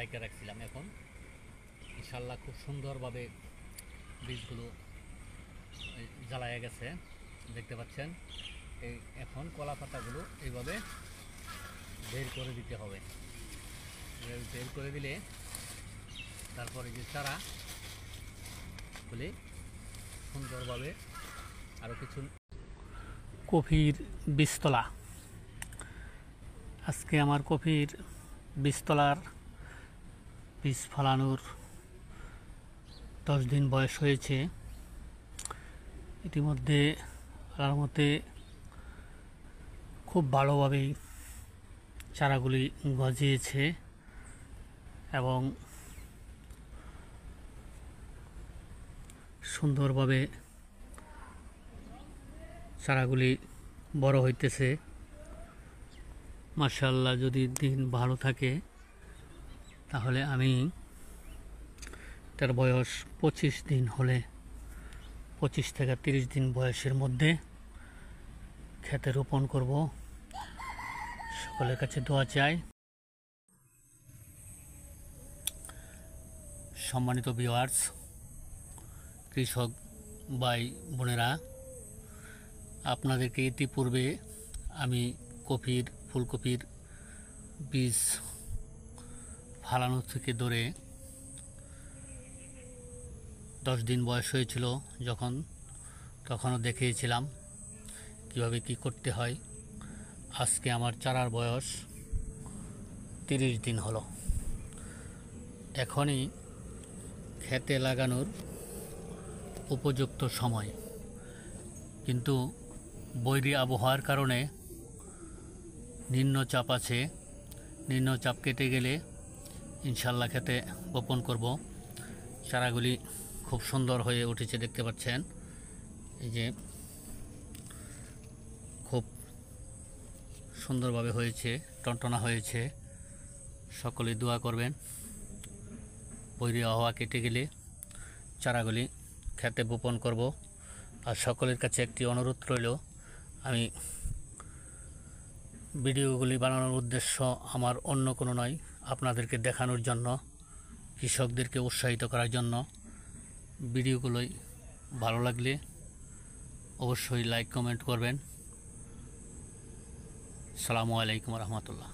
ঢাইকা রাখছিলাম। এখন ইনশাল্লাহ খুব সুন্দরভাবে বীজগুলো জ্বালায়া গেছে, দেখতে পাচ্ছেন। এই এখন কলা পাতাগুলো এইভাবে বের করে দিতে হবে। বের করে দিলে তারপরে যে চারাগুলি সুন্দরভাবে আরও কিছু কপির বীজতলা। আজকে আমার কপির বীজতলার বীজ ফলানোর 10 দিন বয়স হয়েছে। ইতিমধ্যে আল্লাহর মতে খুব ভালোভাবেই চারাগুলি গজিয়েছে এবং সুন্দরভাবে চারাগুলি বড় হইতেছে। মাশাআল্লাহ, যদি দিন ভালো থাকে তাহলে আমি তার বয়স 25 দিন হলে 25 থেকে 30 দিন বয়সের মধ্যে ক্ষেতে রোপণ করব। সকলের কাছে দোয়া চাই। সম্মানিত ভিউয়ার্স, কৃষক ভাই বোনেরা, আপনাদেরকে ইতিপূর্বে আমি ফুলকপির বীজ ফালানো থেকে ধরে 10 দিন বয়স হয়েছিল তখনও দেখিয়েছিলাম কিভাবে কি করতে হয়। আজকে আমার চারার বয়স 30 দিন হলো। এখনই খেতে লাগানোর উপযুক্ত সময়, কিন্তু বৈরী আবহাওয়ার কারণে নিম্নচাপ আছে। নিম্নচাপ কেটে গেলে ইনশাল্লাহ খেতে বপন করব। চারাগুলি খুব সুন্দর হয়ে উঠেছে, দেখতে পাচ্ছেন। এই যে খুব সুন্দরভাবে হয়েছে, টনটনা হয়েছে। সকলে দোয়া করবেন। বৈরী আবহাওয়া কেটে গেলে চারাগুলি খেতে বপন করব। আর সকলের কাছে একটি অনুরোধ রইল, আমি ভিডিওগুলি বানানোর উদ্দেশ্য আমার অন্য কোনো নয়, আপনাদেরকে দেখানোর জন্য, কৃষকদেরকে উৎসাহিত করার জন্য। ভিডিওগুলোই ভালো লাগলে অবশ্যই লাইক কমেন্ট করবেন। আসসালামু আলাইকুম রহমতুল্লাহ।